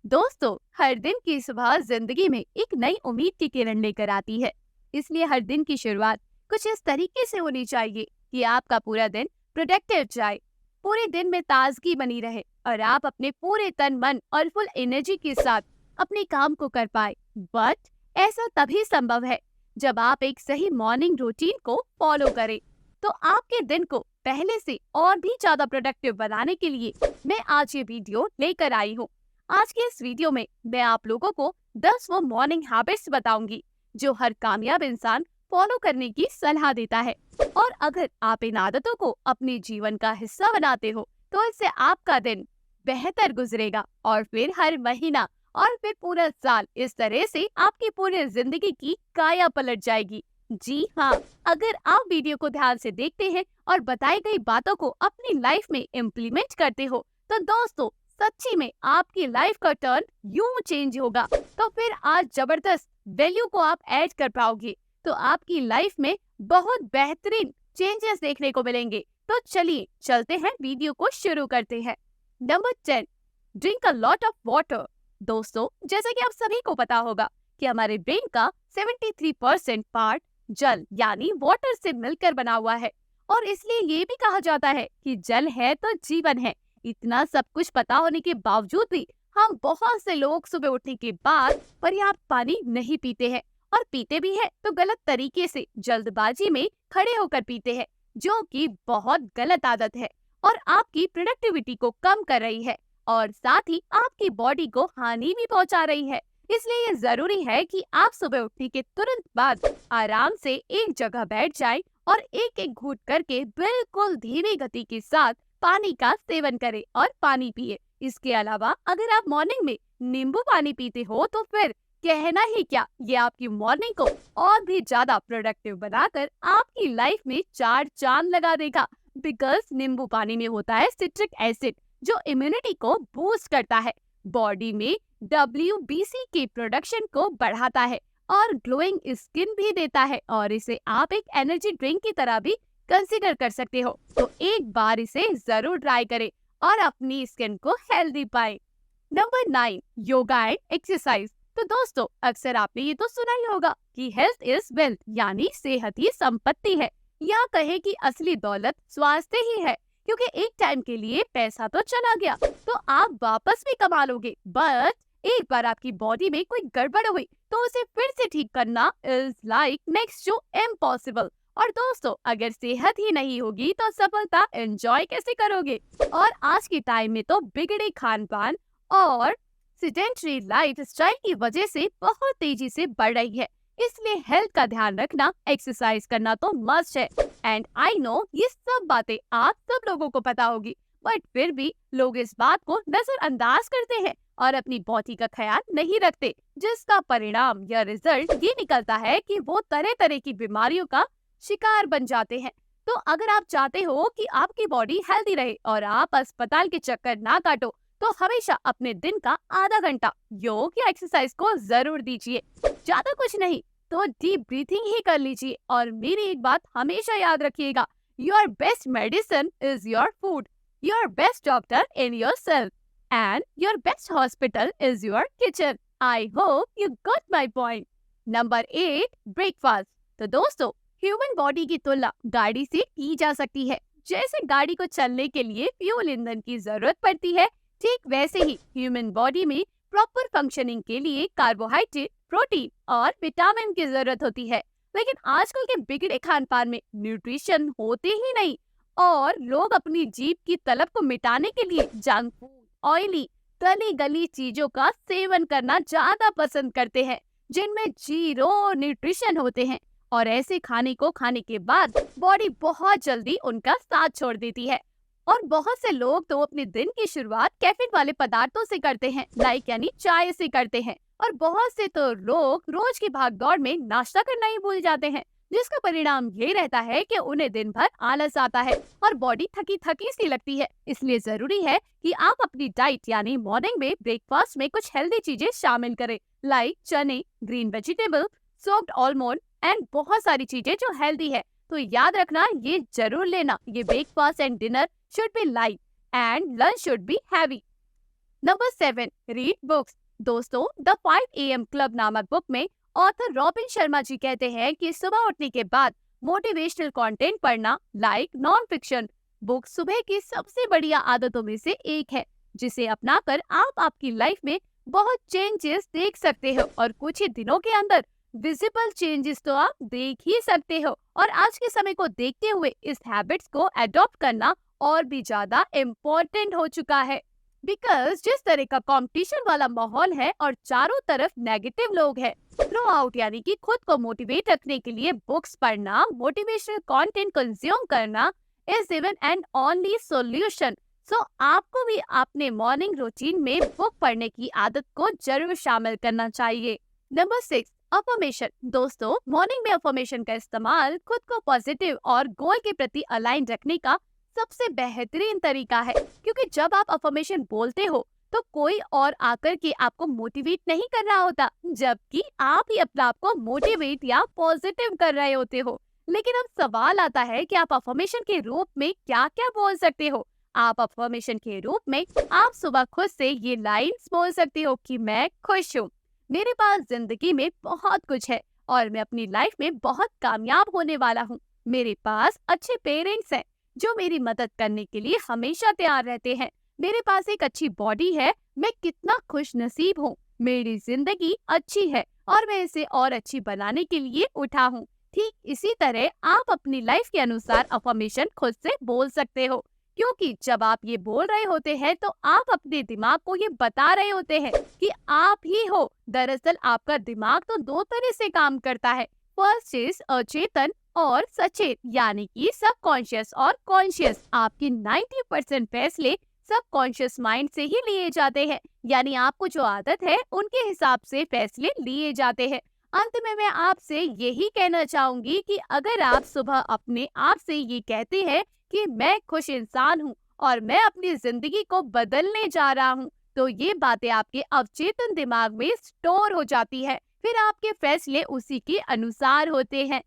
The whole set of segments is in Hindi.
दोस्तों, हर दिन की सुबह जिंदगी में एक नई उम्मीद की किरण लेकर आती है। इसलिए हर दिन की शुरुआत कुछ इस तरीके से होनी चाहिए कि आपका पूरा दिन प्रोडक्टिव जाए, पूरे दिन में ताजगी बनी रहे और आप अपने पूरे तन मन और फुल एनर्जी के साथ अपने काम को कर पाए। बट ऐसा तभी संभव है जब आप एक सही मॉर्निंग रूटीन को फॉलो करें। तो आपके दिन को पहले से और भी ज्यादा प्रोडक्टिव बनाने के लिए मैं आज ये वीडियो लेकर आई हूँ। आज के इस वीडियो में मैं आप लोगों को 10 वो मॉर्निंग हैबिट्स बताऊंगी जो हर कामयाब इंसान फॉलो करने की सलाह देता है। और अगर आप इन आदतों को अपने जीवन का हिस्सा बनाते हो तो इससे आपका दिन बेहतर गुजरेगा और फिर हर महीना और फिर पूरा साल इस तरह से आपकी पूरी जिंदगी की काया पलट जाएगी। जी हाँ, अगर आप वीडियो को ध्यान से देखते हैं और बताई गई बातों को अपनी लाइफ में इम्प्लीमेंट करते हो तो दोस्तों सच्ची में आपकी लाइफ का टर्न यूं चेंज होगा। तो फिर आज जबरदस्त वैल्यू को आप ऐड कर पाओगे तो आपकी लाइफ में बहुत बेहतरीन चेंजेस देखने को मिलेंगे। तो चलिए चलते हैं, वीडियो को शुरू करते हैं। Number 10, drink a lot of water. दोस्तों, जैसा कि आप सभी को पता होगा कि हमारे ब्रेन का 73% पार्ट जल यानी वाटर से मिलकर बना हुआ है और इसलिए ये भी कहा जाता है कि जल है तो जीवन है। इतना सब कुछ पता होने के बावजूद भी हम बहुत से लोग सुबह उठने के बाद पर्याप्त पानी नहीं पीते हैं और पीते भी हैं तो गलत तरीके से जल्दबाजी में खड़े होकर पीते हैं, जो कि बहुत गलत आदत है और आपकी प्रोडक्टिविटी को कम कर रही है और साथ ही आपकी बॉडी को हानि भी पहुंचा रही है। इसलिए ये जरूरी है कि आप सुबह उठने के तुरंत बाद आराम से एक जगह बैठ जाएं और एक एक घूंट करके बिल्कुल धीमी गति के साथ पानी का सेवन करें और पानी पिए। इसके अलावा अगर आप मॉर्निंग में नींबू पानी पीते हो तो फिर कहना ही क्या, ये आपकी मॉर्निंग को और भी ज्यादा प्रोडक्टिव बनाकर आपकी लाइफ में 4 चांद लगा देगा। बिकॉज नींबू पानी में होता है सिट्रिक एसिड जो इम्यूनिटी को बूस्ट करता है, बॉडी में WBC के प्रोडक्शन को बढ़ाता है और ग्लोइंग स्किन भी देता है और इसे आप एक एनर्जी ड्रिंक की तरह भी कंसीडर कर सकते हो। तो एक बार इसे जरूर ट्राई करें और अपनी स्किन को हेल्दी पाएं। Number 9, yoga and exercise. तो दोस्तों, अक्सर आपने ये तो सुना ही होगा कि हेल्थ इज वेल्थ यानी सेहत ही संपत्ति है, या कहे कि असली दौलत स्वास्थ्य ही है। क्योंकि एक टाइम के लिए पैसा तो चला गया तो आप वापस भी कमा लोगे, बट एक बार आपकी बॉडी में कोई गड़बड़ हुई तो उसे फिर से ठीक करना is like next to impossible. और दोस्तों, अगर सेहत ही नहीं होगी तो सफलता एंजॉय कैसे करोगे। और आज के टाइम में तो बिगड़े खान पान और सेडेंटरी लाइफ स्टाइल की वजह से बहुत तेजी से बढ़ रही है। इसलिए हेल्थ का ध्यान रखना, एक्सरसाइज करना तो मस्ट है। एंड आई नो ये सब बातें आप सब लोगों को पता होगी, बट फिर भी लोग इस बात को नजरअंदाज करते हैं और अपनी बॉडी का ख्याल नहीं रखते, जिसका परिणाम या रिजल्ट ये निकलता है कि वो तरह तरह की बीमारियों का शिकार बन जाते हैं। तो अगर आप चाहते हो कि आपकी बॉडी हेल्दी रहे और आप अस्पताल के चक्कर ना काटो तो हमेशा अपने दिन का आधा घंटा योग या एक्सरसाइज को जरूर दीजिए। ज्यादा कुछ नहीं तो डीप ब्रीथिंग ही कर लीजिए। और मेरी एक बात हमेशा याद रखिएगा, your best medicine is your food, your best doctor in your self and your best hospital is your kitchen. I hope you got my point. Number 8, breakfast. तो दोस्तों, ह्यूमन बॉडी की तुलना गाड़ी से की जा सकती है। जैसे गाड़ी को चलने के लिए फ्यूल ईंधन की जरूरत पड़ती है, ठीक वैसे ही ह्यूमन बॉडी में प्रॉपर फंक्शनिंग के लिए कार्बोहाइड्रेट, प्रोटीन और विटामिन की जरूरत होती है। लेकिन आजकल के बिगड़े खान पान में न्यूट्रिशन होते ही नहीं और लोग अपनी जीभ की तलब को मिटाने के लिए जंक फूड, ऑयली, तली गली चीजों का सेवन करना ज्यादा पसंद करते हैं, जिनमें जीरो न्यूट्रिशन होते हैं। और ऐसे खाने को खाने के बाद बॉडी बहुत जल्दी उनका साथ छोड़ देती है। और बहुत से लोग तो अपने दिन की शुरुआत कैफीन वाले पदार्थों से करते हैं, लाइक यानी चाय से करते हैं। और बहुत से तो लोग रोज की भागदौड़ में नाश्ता करना ही भूल जाते हैं, जिसका परिणाम ये रहता है कि उन्हें दिन भर आलस आता है और बॉडी थकी थकी सी लगती है। इसलिए जरूरी है कि आप अपनी डाइट यानी मॉर्निंग में ब्रेकफास्ट में कुछ हेल्दी चीजें शामिल करें, लाइक चने, green vegetable, soaked almond and बहुत सारी चीजें जो हेल्दी है। तो याद रखना, ये जरूर लेना। ये breakfast and dinner should be light and lunch should be heavy. Number 7, read books. दोस्तों, द 5 AM क्लब नामक बुक में ऑथर रॉबिन शर्मा जी कहते हैं कि सुबह उठने के बाद मोटिवेशनल कंटेंट पढ़ना लाइक नॉन फिक्शन बुक सुबह की सबसे बढ़िया आदतों में से एक है, जिसे अपनाकर आप आपकी लाइफ में बहुत चेंजेस देख सकते हो और कुछ ही दिनों के अंदर विजिबल चेंजेस तो आप देख ही सकते हो। और आज के समय को देखते हुए इस हैबिट्स को अडॉप्ट करना और भी ज्यादा इम्पोर्टेंट हो चुका है, बिकॉज जिस तरह का कंपटीशन वाला माहौल है और चारों तरफ नेगेटिव लोग हैं, थ्रू आउट यानी कि खुद को मोटिवेट रखने के लिए बुक्स पढ़ना, मोटिवेशनल कंटेंट कंज्यूम करना is even and only solution. So आपको भी अपने मॉर्निंग रूटीन में बुक पढ़ने की आदत को जरूर शामिल करना चाहिए। Number 6, affirmation. दोस्तों, मॉर्निंग में अफर्मेशन का इस्तेमाल खुद को पॉजिटिव और गोल के प्रति अलाइन रखने का सबसे बेहतरीन तरीका है, क्योंकि जब आप अफर्मेशन बोलते हो तो कोई और आकर के आपको मोटिवेट नहीं कर रहा होता, जबकि आप ही अपने आप को मोटिवेट या पॉजिटिव कर रहे होते हो। लेकिन अब सवाल आता है कि आप अफर्मेशन के रूप में क्या क्या बोल सकते हो। आप अफर्मेशन के रूप में आप सुबह खुद से ये लाइन्स बोल सकते हो कि मैं खुश हूँ, मेरे पास जिंदगी में बहुत कुछ है और मैं अपनी लाइफ में बहुत कामयाब होने वाला हूँ। मेरे पास अच्छे पेरेंट्स हैं जो मेरी मदद करने के लिए हमेशा तैयार रहते हैं। मेरे पास एक अच्छी बॉडी है, मैं कितना खुश नसीब हूँ। मेरी जिंदगी अच्छी है और मैं इसे और अच्छी बनाने के लिए उठा हूँ। ठीक इसी तरह आप अपनी लाइफ के अनुसार अफर्मेशन खुद से बोल सकते हो, क्योंकि जब आप ये बोल रहे होते हैं तो आप अपने दिमाग को ये बता रहे होते हैं कि आप ही हो। दरअसल आपका दिमाग तो दो तरह से काम करता है। फर्स्ट इज अचेतन और सचेत, यानी कि सबकॉन्शियस और कॉन्शियस। आपके 90% फैसले सबकॉन्शियस माइंड से ही लिए जाते हैं, यानी आपको जो आदत है उनके हिसाब से फैसले लिए जाते हैं। अंत में मैं आपसे यही कहना चाहूंगी कि अगर आप सुबह अपने आप से ये कहते हैं कि मैं खुश इंसान हूँ और मैं अपनी जिंदगी को बदलने जा रहा हूँ, तो ये बातें आपके अवचेतन दिमाग में स्टोर हो जाती है, फिर आपके फैसले उसी के अनुसार होते हैं।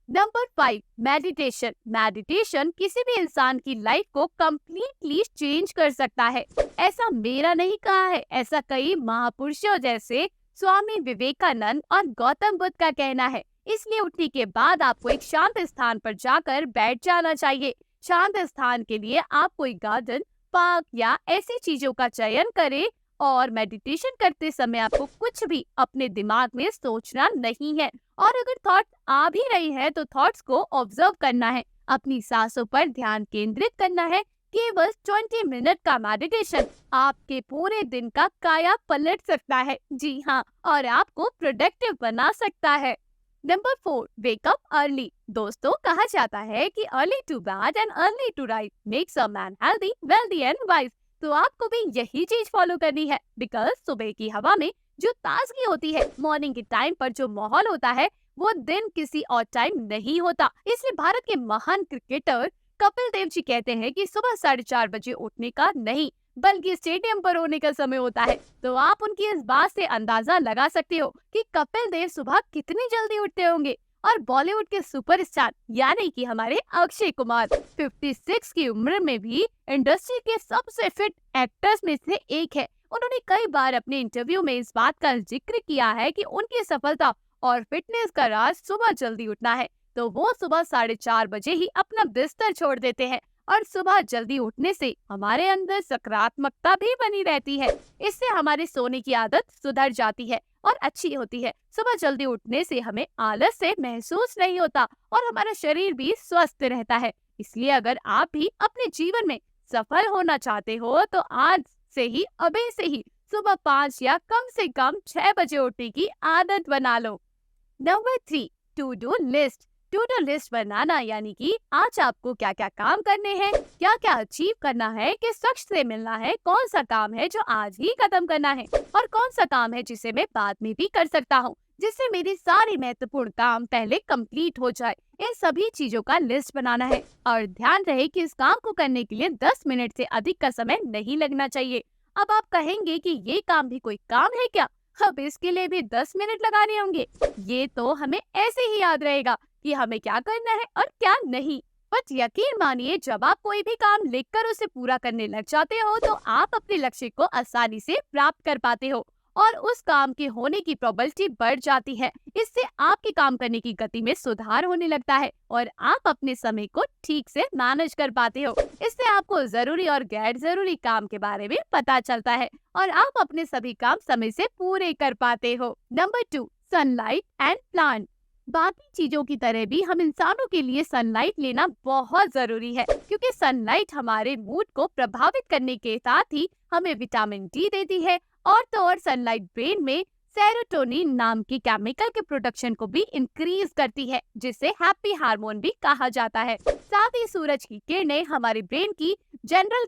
Number 5, meditation. मेडिटेशन किसी भी इंसान की लाइफ को कम्प्लीटली चेंज कर सकता है। ऐसा मेरा नहीं कहा है, ऐसा कई महापुरुषों जैसे स्वामी विवेकानंद और गौतम बुद्ध का कहना है। इसलिए उठने के बाद आपको एक शांत स्थान पर जाकर बैठ जाना चाहिए। शांत स्थान के लिए आप कोई गार्डन, पार्क या ऐसी चीजों का चयन करें और मेडिटेशन करते समय आपको कुछ भी अपने दिमाग में सोचना नहीं है। और अगर थॉट आ भी रही है तो थॉट्स को ऑब्जर्व करना है, अपनी सांसों पर ध्यान केंद्रित करना है। केवल 20 मिनट का मेडिटेशन आपके पूरे दिन का काया पलट सकता है, जी हाँ, और आपको प्रोडक्टिव बना सकता है। Number 4, wake up early. दोस्तों, कहा जाता है कि early to bed and early to rise makes a man healthy, wealthy and wise. तो आपको भी यही चीज फॉलो करनी है, बिकॉज सुबह की हवा में जो ताजगी होती है, मॉर्निंग के टाइम पर जो माहौल होता है, वो दिन किसी और टाइम नहीं होता। इसलिए भारत के महान क्रिकेटर कपिल देव जी कहते हैं कि सुबह 4:30 बजे उठने का नहीं, बल्कि स्टेडियम पर होने का समय होता है। तो आप उनकी इस बात से अंदाजा लगा सकते हो कि कपिल देव सुबह कितनी जल्दी उठते होंगे। और बॉलीवुड के सुपरस्टार यानी कि हमारे अक्षय कुमार 56 की उम्र में भी इंडस्ट्री के सबसे फिट एक्टर्स में से एक है। उन्होंने कई बार अपने इंटरव्यू में इस बात का जिक्र किया है कि उनकी सफलता और फिटनेस का राज सुबह जल्दी उठना है। तो वो सुबह 4:30 बजे ही अपना बिस्तर छोड़ देते हैं। और सुबह जल्दी उठने से हमारे अंदर सकारात्मकता भी बनी रहती है। इससे हमारे सोने की आदत सुधर जाती है और अच्छी होती है। सुबह जल्दी उठने से हमें आलस से महसूस नहीं होता और हमारा शरीर भी स्वस्थ रहता है। इसलिए अगर आप भी अपने जीवन में सफल होना चाहते हो तो आज से ही, अभी से ही सुबह 5 या कम से कम 6 बजे उठने की आदत बना लो। Number 3, to do list. To do list बनाना यानी कि आज आपको क्या क्या काम करने हैं, क्या क्या अचीव करना है, किस शख्स से मिलना है, कौन सा काम है जो आज ही खत्म करना है और कौन सा काम है जिसे मैं बाद में भी कर सकता हूँ, जिससे मेरी सारी महत्वपूर्ण काम पहले कंप्लीट हो जाए। इन सभी चीजों का लिस्ट बनाना है और ध्यान रहे कि इस काम को करने के लिए 10 मिनट से अधिक का समय नहीं लगना चाहिए। अब आप कहेंगे कि ये काम भी कोई काम है क्या, अब इसके लिए भी 10 मिनट लगाने होंगे। ये तो हमें ऐसे ही याद रहेगा कि हमें क्या करना है और क्या नहीं। बट यकीन मानिए, जब आप कोई भी काम लिखकर उसे पूरा करने लग जाते हो तो आप अपने लक्ष्य को आसानी से प्राप्त कर पाते हो और उस काम के होने की प्रोबेबिलिटी बढ़ जाती है। इससे आपके काम करने की गति में सुधार होने लगता है और आप अपने समय को ठीक से मैनेज कर पाते हो। इससे आपको जरूरी और गैर जरूरी काम के बारे में पता चलता है और आप अपने सभी काम समय से पूरे कर पाते हो। Number 2, sunlight and plant. बाकी चीजों की तरह भी हम इंसानों के लिए सनलाइट लेना बहुत जरूरी है, क्योंकि सनलाइट हमारे मूड को प्रभावित करने के साथ ही हमें विटामिन डी देती है और तो और सनलाइट ब्रेन में सेरोटोनिन नाम की केमिकल के प्रोडक्शन को भी इंक्रीज करती है, जिसे हैप्पी हार्मोन भी कहा जाता है। साथ ही सूरज की किरणें हमारे ब्रेन की जनरल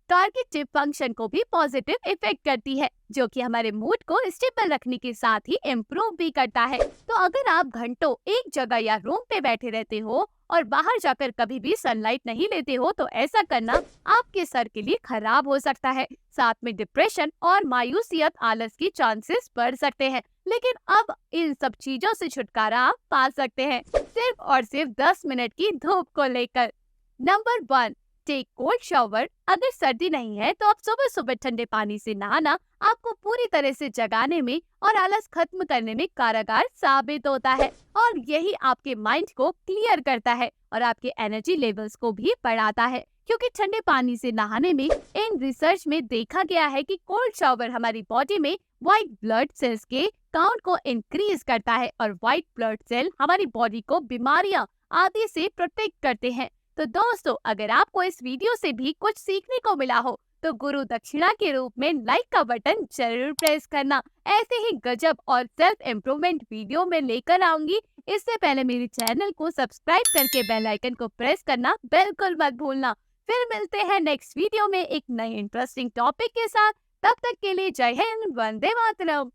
कॉग्निटिव फंक्शन को भी पॉजिटिव इफेक्ट करती है, जो कि हमारे मूड को स्टेबल रखने के साथ ही इम्प्रूव भी करता है। तो अगर आप घंटों एक जगह या रूम पे बैठे रहते हो और बाहर जाकर कभी भी सनलाइट नहीं लेते हो तो ऐसा करना आपके सर के लिए खराब हो सकता है। साथ में डिप्रेशन और मायूसियत, आलस की चांसेस बढ़ सकते हैं। लेकिन अब इन सब चीजों से छुटकारा आप पा सकते हैं, सिर्फ और सिर्फ 10 मिनट की धूप को लेकर। Number 1, take cold shower. अगर सर्दी नहीं है तो आप सुबह सुबह ठंडे पानी से नहाना आपको पूरी तरह से जगाने में और आलस खत्म करने में कारगर साबित होता है और यही आपके माइंड को क्लियर करता है और आपके एनर्जी लेवल्स को भी बढ़ाता है। क्योंकि ठंडे पानी से नहाने में इन रिसर्च में देखा गया है कि कोल्ड शावर हमारी बॉडी में व्हाइट ब्लड सेल्स के काउंट को इंक्रीज करता है और व्हाइट ब्लड सेल हमारी बॉडी को बीमारियां आदि से प्रोटेक्ट करते हैं। तो दोस्तों, अगर आपको इस वीडियो से भी कुछ सीखने को मिला हो तो गुरु दक्षिणा के रूप में लाइक का बटन जरूर प्रेस करना। ऐसे ही गजब और सेल्फ इम्प्रूवमेंट वीडियो में लेकर आऊंगी। इससे पहले मेरे चैनल को सब्सक्राइब करके बेल आइकन को प्रेस करना बिल्कुल मत भूलना। फिर मिलते हैं नेक्स्ट वीडियो में एक नए इंटरेस्टिंग टॉपिक के साथ। तब तक के लिए जय हिंद, वंदे मातरम।